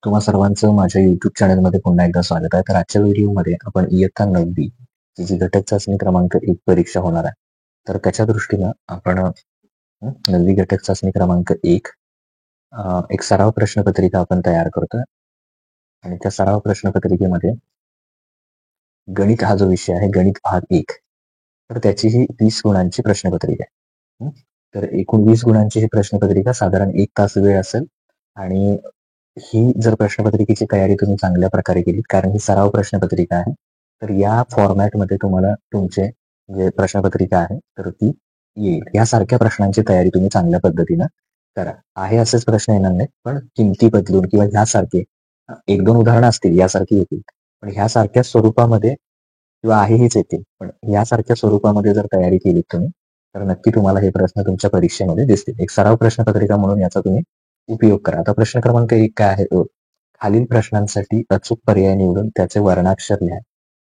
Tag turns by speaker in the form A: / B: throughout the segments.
A: तुम्हा सर्वांचं माझ्या YouTube चॅनलमध्ये पुन्हा एकदा स्वागत आहे. तर आजच्या व्हिडिओमध्ये आपण इयत्ता 9वी ची जी घटक चाचणी क्रमांक 1 परीक्षा होणार आहे. तर त्याच्या दृष्टीनं आपण 9वी घटक चाचणी क्रमांक 1 एक सराव प्रश्नपत्रिका आपण तयार करतोय आणि त्या सराव प्रश्नपत्रिकेमध्ये गणित हा जो विषय आहे, गणित भाग 1, तर त्याची ही 20 गुणांची प्रश्नपत्रिका आहे. तर एकूण 20 गुणांची ही प्रश्नपत्रिका साधारण 1 तास वेळ असेल आणि ही जर प्रश्नपत्रिकेची तयारी तुम्ही चांगल्या प्रकारे केलीत, कारण ही सराव प्रश्नपत्रिका आहे, तर या फॉर्मॅटमध्ये तुम्हाला तुमचे जे प्रश्नपत्रिका आहे तर ती येईल. यासारख्या प्रश्नांची तयारी तुम्ही चांगल्या पद्धतीनं करा. आहे असेच प्रश्न येणार नाहीत, पण किमती बदलून किंवा ह्यासारखे 1-2 उदाहरणं असतील यासारखी येतील, पण ह्यासारख्या स्वरूपामध्ये किंवा आहे हेच येतील, पण यासारख्या स्वरूपामध्ये जर तयारी केलीत तुम्ही तर नक्की तुम्हाला हे प्रश्न तुमच्या परीक्षेमध्ये दिसतील. एक सराव प्रश्नपत्रिका म्हणून याचा तुम्ही उपयोग करा. आता प्रश्न क्रमांक 1 काय आहे? खालील प्रश्नांसाठी अचूक पर्याय निवडून त्याचे वर्णाक्षर लिहा.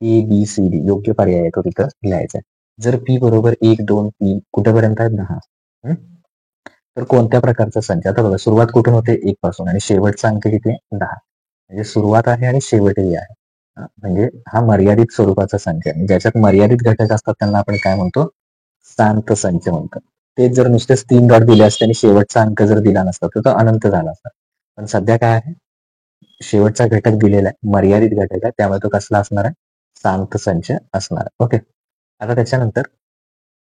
A: ए बी सी डी योग्य पर्याय आहे तो तिथं लिहायचा आहे. जर पी बरोबर 1, 2, 3 कुठेपर्यंत आहे 10, तर कोणत्या प्रकारचा संच? आता बघा, सुरुवात कुठून होते? 1 पासून आणि शेवटचा अंक किती आहे? 10. म्हणजे सुरुवात आहे आणि शेवटही आहे. म्हणजे हा मर्यादित स्वरूपाचा संच आहे. ज्याच्यात मर्यादित घटक असतात त्यांना आपण काय म्हणतो? शांत संच म्हणतो. ते जर नुसतेच 3 डॉट दिले असते आणि शेवटचा अंक जर दिला नसता तर तो अनंत झाला असता. पण सध्या काय आहे? शेवटचा घटक दिलेला आहे, मर्यादित घटक आहे, त्यामुळे तो कसला असणार आहे? शांत संच असणार आहे. ओके. आता त्याच्यानंतर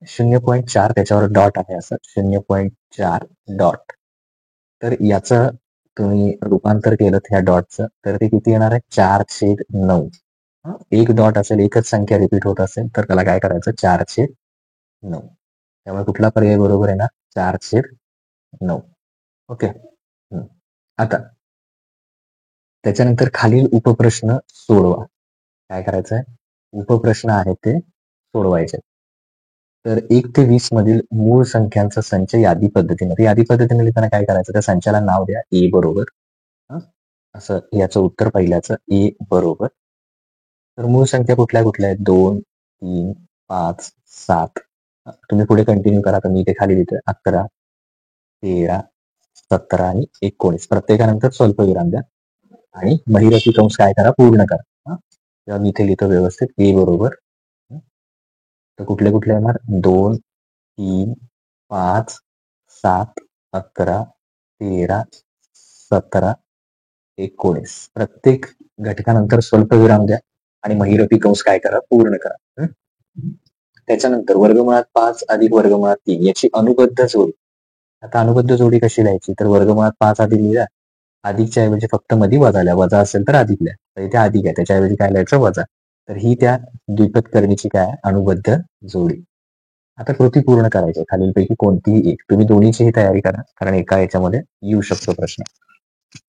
A: 0.4 त्याच्यावर डॉट आहे असं 0.4 डॉट. तर याचं तुम्ही रूपांतर केलं ह्या डॉटचं तर ते किती येणार आहे? 4/9. एक डॉट असेल, एकच संख्या रिपीट होत असेल तर त्याला काय करायचं? 4/9. त्यामुळे कुठला पर्याय बरोबर आहे ना? 4/9. ओके. आता त्याच्यानंतर खालील उपप्रश्न सोडवा. काय करायचंय? उपप्रश्न आहेत ते सोडवायचे. तर 1 ते 20 मधील मूळ संख्यांचा संच यादी पद्धतीने. यादी पद्धतीने लिहिताना काय करायचं? त्या संचाला नाव द्या. ए बरोबर. असं याचं उत्तर पहिल्याचं ए बरोबर. तर मूळ संख्या कुठल्या कुठल्या आहेत? 2, 3, 5, 7. तुम्ही पुढे कंटिन्यू करा. तर मी इथे खाली लिहितोय 11, 13, 17 आणि 19. प्रत्येकानंतर स्वल्पविराम द्या आणि महिरपी कंस काय करा? पूर्ण करा. तेव्हा मी इथे लिहितो व्यवस्थित ए बरोबर. तर कुठले कुठले येणार? 2, 3, 5, 7, 11, 13, 17, 19. प्रत्येक घटकानंतर स्वल्पविराम द्या आणि महिरपी कंस काय करा? पूर्ण करा. त्याच्यानंतर वर्गमुळात 5 अधिक वर्गमुळात 3 याची अनुबद्ध जोडी. आता अनुबद्ध जोडी कशी लिहायची? तर वर्गमुळात 5 अधिक लिहा, अधिकच्या ऐवजी फक्त मध्ये वजा लिहा. वजा असेल तर अधिक लिहा. तर इथे अधिक आहे, त्याच्याऐवजी काय लिहायचं? वजा. तर ही त्या द्विपदकर्णीची काय आहे? अनुबद्ध जोडी. आता कृती पूर्ण करायची खालीलपैकी कोणतीही एक. तुम्ही दोन्हीचीही तयारी करा, कारण एका याच्यामध्ये येऊ शकतो प्रश्न.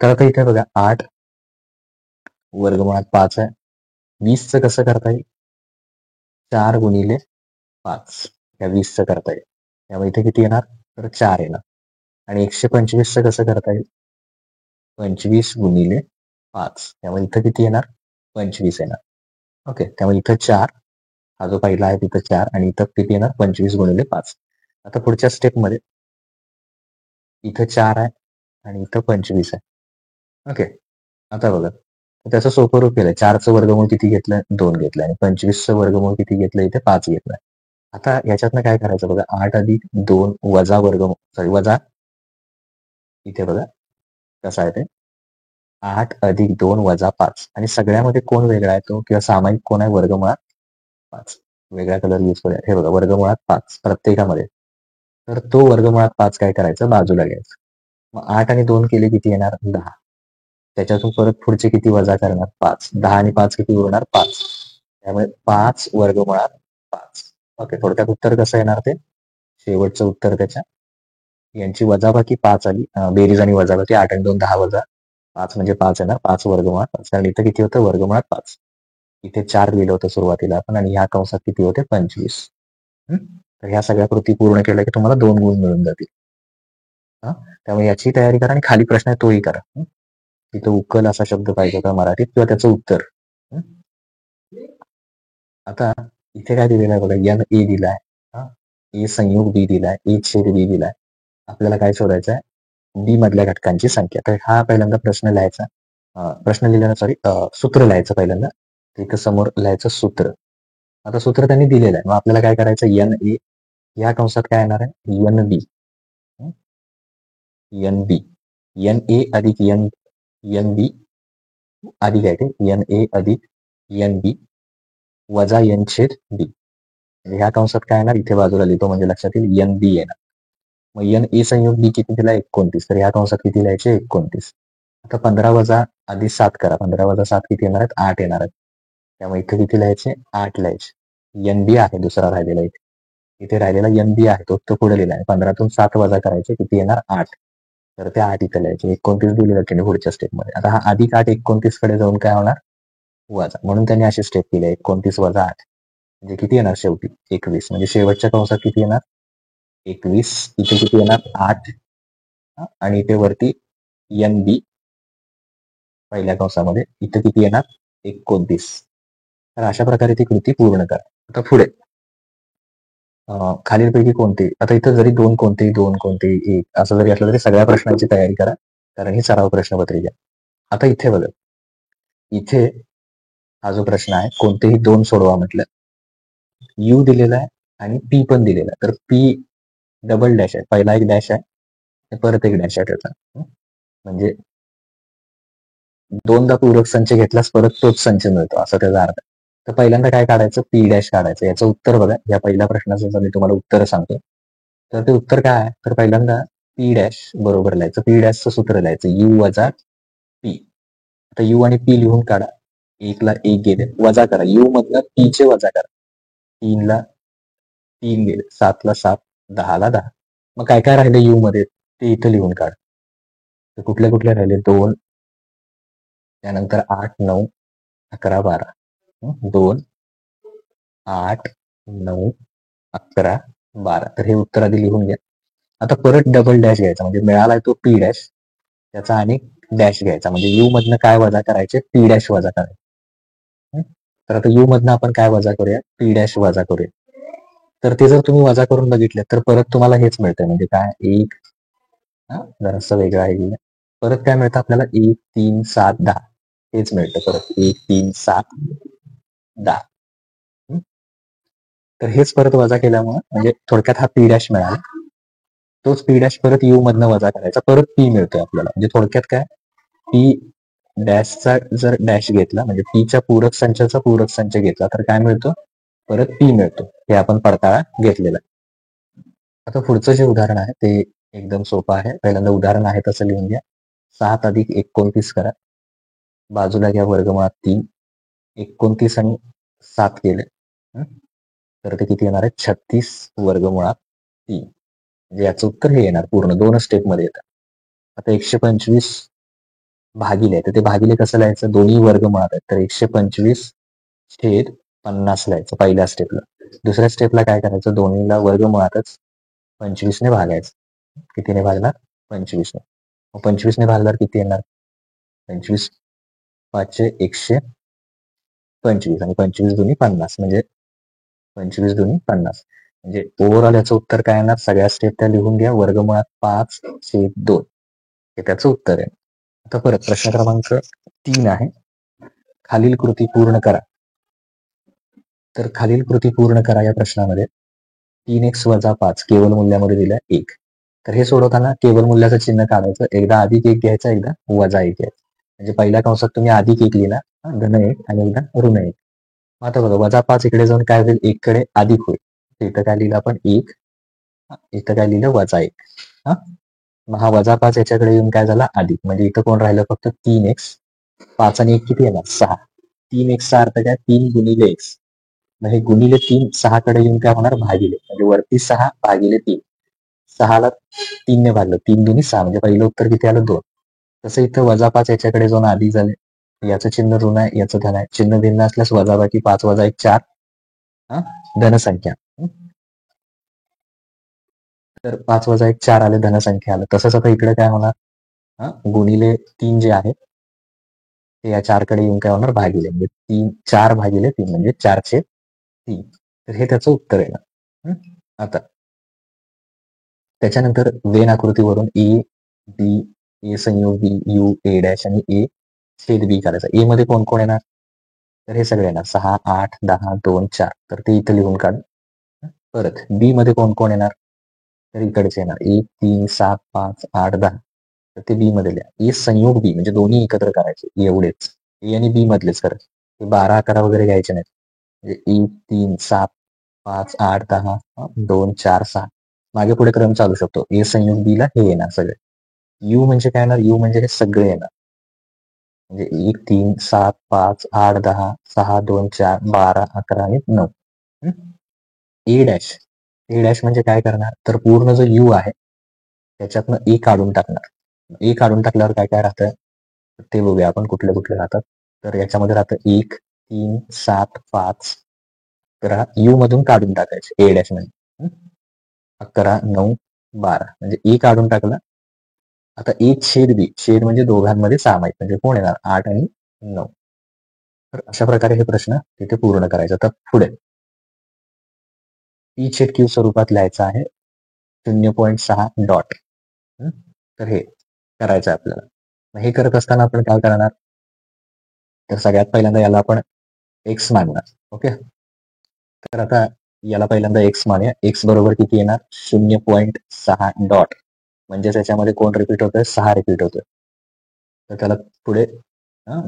A: तर आता इथे बघा 8 वर्गमुळात 5 आहे. 20चं कसं करता येईल? 4 गुणिले 5 या 20चं करता येईल. त्यामुळे इथे किती येणार? तर 4 येणार. आणि 125चं कसं करता येईल? 25 गुणिले 5. त्यामुळे इथं किती येणार? 25 येणार. ओके. त्यामुळे इथं 4, हा जो पहिला आहे तिथं 4 आणि इथं किती येणार? 25 गुणिले 5. आता पुढच्या स्टेपमध्ये इथं 4 आहे आणि इथं 25 आहे. ओके. आता बघा, त्याचं सोपं रूप केलंय. 4चं वर्गमूळ किती घेतलं? 2 घेतलं आणि 25चं वर्गमूळ किती घेतलं? इथे 5 घेतलंय. आता याच्यातनं काय करायचं बघा? 8 अधिक 2 वजा वजा इथे बघा कसं आहे ते 8 अधिक 2 वजा 5 आणि सगळ्यामध्ये कोण वेगळा आहे तो किंवा सामायिक कोण आहे? वर्गमुळात 5. वेगळा कलर यूज करूया. हे बघा, वर्गमुळात 5 प्रत्येकामध्ये. तर तो वर्गमुळात 5 काय करायचं? बाजूला घ्यायचं. मग 8 आणि 2 केले किती येणार? 10. त्याच्यातून परत पुढचे किती वजा करणार? 5. 10 आणि 5 किती उरणार? 5. त्यामुळे 5 वर्गमुळात 5. ओके. थोडक्यात उत्तर कसं येणार ते? शेवटचं उत्तर त्याच्या यांची वजाबाकी 5 आली. बेरीज आणि वजाबाकी 8 आणि 2 10 वजा 5 म्हणजे 5 येणार. 5 वर्गमुळात 5. कारण इथं किती होतं? वर्गमुळात 5. इथे 4 लिहिलं होतं सुरुवातीला आपण आणि ह्या कंसात किती होते? 25. तर ह्या सगळ्या कृती पूर्ण केल्या की तुम्हाला 2 गुण मिळून जातील. त्यामुळे याची तयारी करा आणि खाली प्रश्न आहे तोही करा. तिथं उकल असा शब्द पाहिजे होता मराठीत किंवा त्याचं उत्तर. आता इथे काय दिलेलं आहे बघा? एन ए दिलाय, ए संयोग बी दिलाय, ए छेद बी दिलाय. आपल्याला काय शोधायचं आहे? बी मधल्या घटकांची संख्या. तर हा पहिल्यांदा प्रश्न लिहायचा. प्रश्न लिहिल्यानं सॉरी सूत्र लिहायचं पहिल्यांदा. इथं समोर लिहायचं सूत्र. आता सूत्र त्यांनी दिलेलं आहे. मग आपल्याला काय करायचं, एन ए या कंसात काय येणार आहे, N B. N B, N A अधिक एन बी अधिक आहे ते एन ए अधिक एन बी वजा एन छेद बी. ह्या कंसात काय येणार, इथे बाजूला लिहितो म्हणजे लक्षात येईल, एन बी येणार. मग एन ए संयोग बी किती दिला, 29. तर ह्या कंसात किती लिहायचे, 29. आता 15 वजा आधी 7 करा. 15 वजा 7 किती येणार आहेत, 8 येणार आहेत. त्यामुळे इथे किती लिहायचे, 8 लिहायचे. एन बी आहे दुसरा राहिलेला इथे. इथे राहिलेला एन बी आहे तो पुढे लिहिला आहे. 15तून 7 वजा करायचे, किती येणार, 8. तर ते 8 इथे लिहायचे. 29 दिलेलं त्यांनी पुढच्या स्टेपमध्ये. आता हा अधिक 8 29 कडे जाऊन काय होणार, वजा. म्हणून त्यांनी अशी स्टेप केली, 29 वजा 8 म्हणजे किती येणार शेवटी, 21. म्हणजे शेवटच्या कंसात किती येणार, 21. इथे किती येणार, 8. आणि इथे वरती एन बी पहिल्या कंसामध्ये, इथे किती येणार, 29. तर अशा प्रकारे ती कृती पूर्ण करा. आता पुढे खालीलपैकी कोणते, आता इथं जरी दोन कोणतेही एक असं जरी असलं तरी सगळ्या प्रश्नांची तयारी करा, कारण ही सराव प्रश्नपत्रिका. आता इथे बघा, इथे हा जो प्रश्न आहे, कोणतेही दोन सोडवा म्हटलं, यू दिलेला आहे आणि पी पण दिलेला आहे. तर पी डबल डॅश आहे, पहिला एक डॅश आहे, परत एक डॅश आहे त्याचा. म्हणजे दोनदा पूरक संच घेतल्यास परत तोच संच मिळतो, असं त्याचा अर्थ. तर पहिल्यांदा काय काढायचं, पी डॅश काढायचं. याचं उत्तर बघा, या पहिल्या प्रश्नाचं जर मी तुम्हाला उत्तर सांगतो, तर ते उत्तर काय आहे, तर पहिल्यांदा पी डॅश बरोबर लिहायचं. पी डॅशचं सूत्र लिहायचं, यू वजा पी. आता यू आणि पी लिहून काढा. 1ला 1 गेले, वजा करा. यू मधनं पीचे वजा करा. 3ला 3 गेले, 7ला 7, 10ला 10. मग काय काय राहिले यू मध्ये, ते इथं लिहून काढ. तर कुठले कुठले राहिले, 2, त्यानंतर 8, 9, 11, 12. 2, 8, 9, 11, 12. तर हे उत्तर आधी लिहून घ्या. आता परत डबल डॅश घ्यायचा, म्हणजे मिळालाय तो पी डॅश, त्याचा आणि डॅश घ्यायचा. म्हणजे यू मधनं काय वजा करायचे, पी डॅश वजा करायचे. तर आता यू मधनं आपण काय वजा करूया, पी डॅश वजा करूया. तर ते जर तुम्ही वजा करून बघितलं तर परत तुम्हाला हेच मिळतंय. म्हणजे काय, एक जरासं वेगळं आहे, परत काय मिळतं आपल्याला, 1, 3, 7, 10. हेच मिळतं परत, 1, 3, 7, 10. तर हेच परत वजा केल्यामुळे म्हणजे थोडक्यात हा पी डॅश मिळाला. तोच पी डॅश परत यू मधनं वजा करायचा, परत पी मिळतोय आपल्याला. म्हणजे थोडक्यात काय, पी डॅशचा जर डॅश घेतला, म्हणजे पीच्या पूरक संचाचा पूरक संच घेतला, तर काय मिळतो, परत पी मिळतो. हे आपण पडताळा घेतलेला. आता पुढचं जे उदाहरण आहे ते एकदम सोपं आहे. पहिल्यांदा उदाहरण आहे तसं लिहून घ्या. 7 अधिक 29 करा, बाजूला घ्या वर्गमुळात 3. 29 आणि 7 केले, तर ते किती येणार आहे, 36 वर्गमुळात 3. म्हणजे याचं उत्तर हे येणार. पूर्ण 2 स्टेप मध्ये येतं. आता 125 भागिले, तर ते भागिले कसं लिहायचं, दोन्ही वर्गमुळात आहेत. तर 125 छेद 50 लिहायचं पहिल्या स्टेपला. दुसऱ्या स्टेपला काय करायचं, दोन्हीला वर्गमुळातच 25 ने भागायचं. कितीने भागणार, 25 ने. मग 25 ने भागल्यावर किती येणार, 25 5 125 आणि 25 दुनी 50, म्हणजे 25 दुनी 50. म्हणजे ओव्हरऑल याचं उत्तर काय येणार, सगळ्या स्टेप त्या लिहून घ्या. वर्गमुळात 5/2 हे त्याचं उत्तर आहे. आता परत प्रश्न क्रमांक 3 आहे, खालील कृती पूर्ण करा. तर खालील कृती पूर्ण करा या प्रश्नामध्ये 3x वजा 5 केवळ मूल्यामध्ये दिलं 1. तर हे सोडवताना केवळ मूल्याचं चिन्ह काढायचं. एकदा अधिक 1 घ्यायचा, एकदा वजा 1 घ्यायचं. म्हणजे पहिल्या कंसात तुम्ही अधिक 1 लिहिला, धन 1, आणि एकदा ऋण 1. आता बघा, वजा 5 इकडे जाऊन काय होईल, 1 कडे अधिक होईल. इथं काय लिहिलं आपण, 1. इथं काय लिहिलं, वजा 1. मग हा वजा 5 याच्याकडे येऊन काय झाला, अधिक. म्हणजे इथं कोण राहिलं, फक्त 3x. 5 आणि 1 किती येणार, 6. 3x चा अर्थ काय, 3 गुणिले x. मग हे गुणिले 3 6 कडे येऊन काय होणार, भागिले. म्हणजे वरती 6 भागिले 3. 6ला 3 ने भागलं, 3 दुनी 6. म्हणजे पहिलं उत्तर किती आलं, 2. तसं इथं वजा 5 याच्याकडे जाऊन अधिक झाले. याचं चिन्ह ऋण आहे, याचं धन आहे. चिन्ह भिन्न असल्यास वजाबाकी 5 वजा 1 4, धनसंख्या. तर 5 वजा 1 4 आले, धनसंख्या आलं. तसंच आता इकडे काय होणार, गुणिले 3 जे आहे ते या 4 कडे येऊन काय होणार, भागिले. म्हणजे 4 भागिले 3 म्हणजे 4/3. तर हे त्याचं उत्तर आहे. आता त्याच्यानंतर वेन आकृतीवरून ए बी, ए संयोग बी, यू, ए डॅश आणि ए छेद बी करायचा. ए मध्ये कोण कोण येणार? तर हे सगळे येणार 6, 8, 10, 2, 4. तर ते इथं लिहून काढ. परत बी मध्ये कोण कोण येणार? तर इकडेच येणार 1, 3, 7, 5, 8, 10. तर ते बी मध्ये लिहा. ए संयोग बी म्हणजे दोन्ही एकत्र करायचे एवढेच. ए आणि बी मधलेच करायचे. हे 12, 11 वगैरे घ्यायचे नाहीत. म्हणजे 1, 3, 7, 5, 8, 10, 2, 4, 6. मागे पुढे क्रम चालू शकतो. ए संयोग बी ला हे येणार सगळे. यू म्हणजे काय येणार? यू म्हणजे हे सगळे येणार. म्हणजे 1, 3, 7, 5, 8, 10, 6, 2, 4, 12, 11 आणि 9. A dash. ए डॅश म्हणजे काय करणार? तर पूर्ण जो यू आहे त्याच्यातनं ए काढून टाकणार. ए काढून टाकल्यावर काय काय राहतं ते बघूया आपण कुठले कुठले राहतात. तर याच्यामध्ये राहतं 1, 3, 7, 5. तर हा यू मधून काढून टाकायचे ए डॅश मध्ये. 11, 9, 12 म्हणजे ए काढून टाकला. आता ए छेद बी. छेद म्हणजे दोघांमध्ये सामायिक म्हणजे कोण येणार? 8 आणि 9. तर अशा प्रकारे हे प्रश्न तिथे पूर्ण करायचे. तर पुढे पी छेद क्यू स्वरूपात लिहायचं आहे 0.6 डॉट. तर हे करायचं आहे आपल्याला. हे करत असताना आपण काय करणार? तर सगळ्यात पहिल्यांदा याला आपण एक्स मानणार. ओके. तर आता याला पहिल्यांदा एक्स मानूया. एक्स बरोबर किती येणार? 0.6 डॉट. म्हणजे त्याच्यामध्ये कोण रिपीट होतोय? 6 रिपीट होतोय. तर त्याला पुढे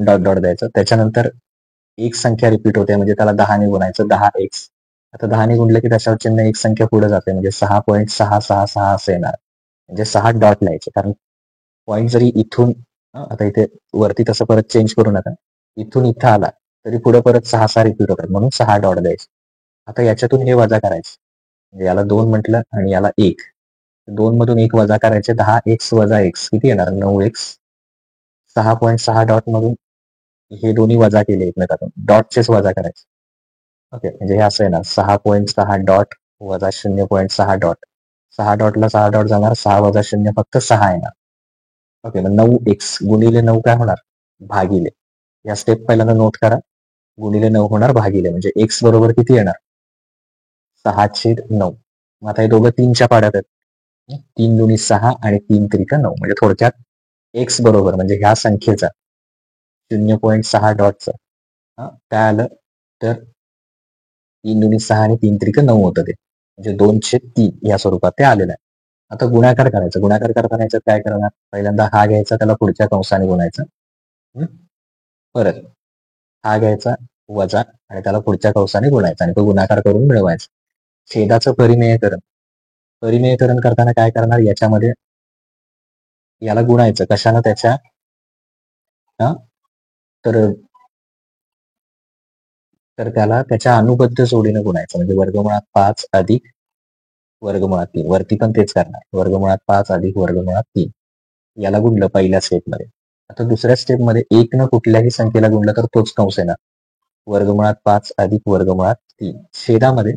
A: डॉट डॉट द्यायचं. त्याच्यानंतर एक संख्या रिपीट होते म्हणजे त्याला 10 ने गुणायचं. 10x. आता 10 ने गुणलं की त्याच्यावर चिन्ह एक संख्या पुढे जाते म्हणजे 6.666 असं येणार. म्हणजे 6 डॉट लिहायचे. कारण पॉईंट जरी इथून आता इथे वरती तसं परत चेंज करू नका. इथून इथं आला तरी पुढे परत 6 रिपीट होतात म्हणून 6 डॉट द्यायचे. आता याच्यातून हे वजा करायचे. म्हणजे याला 2 म्हटलं आणि याला 1. 2 मधून 1 वजा करायचे. 10x वजा x किती येणार? 9x. 6.6 डॉट मधून हे दोन्ही वजा केले एकमेकातून. डॉटचेच वजा करायचे. ओके. म्हणजे हे असं येणार 6.6 डॉट वजा 0.6 डॉट. 6 डॉटला 6 डॉट जाणार. 6 वजा 0 फक्त 6 येणार. ओके. मग 9x गुणिले 9 काय होणार? भागिले. या स्टेप पहिल्यांदा नोट करा. गुणिले 9 होणार भागिले. म्हणजे x बरोबर किती येणार? 6/9. मग आता हे दोघं 3च्या पाड्यात आहेत. 3 दुनी 6 आणि 3 त्रिक 9. म्हणजे थोडक्यात x बरोबर म्हणजे ह्या संख्येचा 0.6 डॉटचा काय आलं? तर 3 दुनी 6 आणि 3 त्रिक 9 होतं ते. म्हणजे 2/3 या स्वरूपात ते आलेलं आहे. आता गुणाकार करायचा. गुणाकार करताना याच्यात काय करणार? पहिल्यांदा हा घ्यायचा त्याला पुढच्या कंसाने गुणायचं. परत हा घ्यायचा वजा आणि त्याला पुढच्या कंसाने गुणायचा आणि तो गुणाकार करून मिळवायचा. छेदाचं परिमेयकरण. परिमेयकरण करताना काय करणार? याच्यामध्ये याला गुणायचं कशानं? त्याच्या तर त्याला त्याच्या अनुबद्ध जोडीनं गुणायचं. म्हणजे वर्गमुळात 5 अधिक वर्गमुळात 3. वरती पण तेच करणार. वर्गमुळात 5 अधिक वर्गमुळात 3. याला गुणलं पहिल्या स्टेपमध्ये. आता दुसऱ्या स्टेपमध्ये 1 न कुठल्याही संख्येला गुणलं तर तोच कंस येणार. वर्गमुळात 5 अधिक वर्गमुळात 3. छेदामध्ये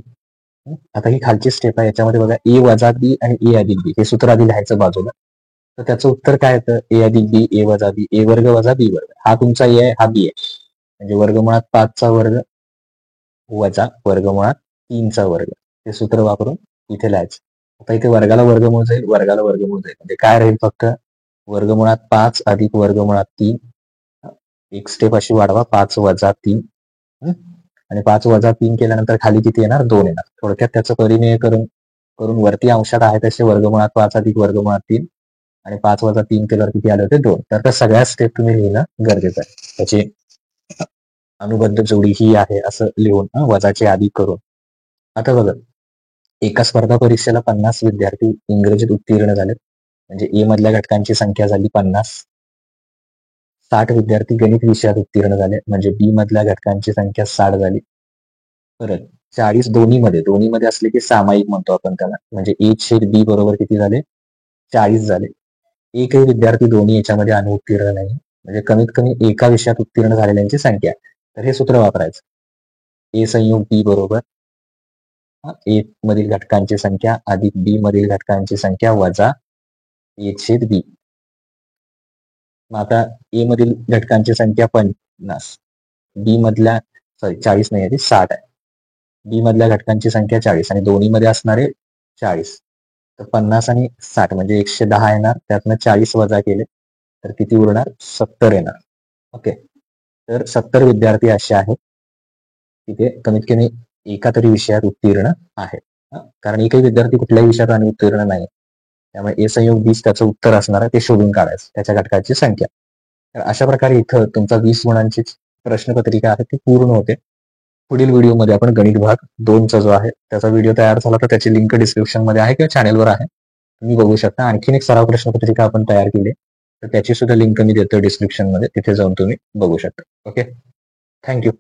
A: आता ही खालची स्टेप आहे. याच्यामध्ये बघा ए वजा बी आणि ए अधिक बी हे सूत्र आधी लिहायचं बाजूला. तर त्याचं उत्तर काय येतं? ए अधिक बी, ए वजा बी, ए वर्ग वजा बी वर्ग. हा तुमचा ए आहे, हा बी आहे. म्हणजे वर्गमुळात 5चा वर्ग वजा वर्गमुळात 3चा वर्ग. हे सूत्र वापरून इथे लिहायचं. आता इथे वर्गाला वर्गमूळ जाईल, वर्गाला वर्गमूळ जाईल. म्हणजे काय राहील? फक्त वर्गमुळात 5 अधिक वर्गमुळात 3. एक स्टेप अशी वाढवा. 5 वजा 3 आणि 5 वजा 3 केल्यानंतर खाली किती येणार? 2 येणार. थोडक्यात त्याचं परिमेय करून वरती अंशात आहे तसे वर्गमुळात 5 अधिक वर्गमुळात 3 आणि 5 वजा 3 केल्यावर किती आले होते? 2. तर त्या सगळ्या स्टेप तुम्ही लिहिणं गरजेचं आहे. त्याची अनुबद्ध जोडी ही आहे असं लिहून वजाचे आधी करून. आता बघा एका स्पर्धा परीक्षेला 50 विद्यार्थी इंग्रजीत उत्तीर्ण झाले. म्हणजे ए मधल्या घटकांची संख्या झाली 50. 60 विद्यार्थी गणित विषयात उत्तीर्ण झाले. म्हणजे बी मधल्या घटकांची संख्या 60 झाली. परत 40 दोन्हीमध्ये असले की सामायिक म्हणतो आपण त्याला. म्हणजे ए छेद बी बरोबर किती झाले? 40 झाले. एकही विद्यार्थी दोन्ही याच्यामध्ये अनुत्तीर्ण नाही. म्हणजे कमीत कमी एका विषयात उत्तीर्ण झालेल्यांची संख्या. तर हे सूत्र वापरायचं. ए संयोग बी बरोबर ए मधील घटकांची संख्या अधिक बी मधील घटकांची संख्या वजा ए छेद बी. मग आता ए मधील घटकांची संख्या 50. बी मधल्या 40 नाही आहे ती 60 आहे. बी मधल्या घटकांची संख्या 40 आणि दोन्हीमध्ये असणारे 40. तर 50 आणि 60 म्हणजे 110 येणार. त्यातनं 40 वजा केले तर किती उरणार? 70 येणार. ओके. तर 70 विद्यार्थी असे आहेत की ते कमीत कमी एका तरी विषयात उत्तीर्ण आहेत. कारण एकही विद्यार्थी कुठल्याही विषयात आणि उत्तीर्ण नाही. त्यामुळे ए संयोग 20 त्याचं उत्तर असणार आहे, ते शोधून काढायचं त्याच्या घटकाची संख्या. तर अशा प्रकारे इथं तुमचा 20 गुणांची प्रश्नपत्रिका आहे ती पूर्ण होते. पुढील व्हिडिओमध्ये आपण गणित भाग 2चा जो आहे त्याचा व्हिडिओ तयार झाला तर त्याची लिंक डिस्क्रिप्शन मध्ये आहे किंवा चॅनेलवर आहे, तुम्ही बघू शकता. आणखीन एक सराव प्रश्नपत्रिका आपण तयार केली तर त्याची सुद्धा लिंक मी देतो डिस्क्रिप्शन मध्ये, तिथे जाऊन तुम्ही बघू शकता. Okay, thank you.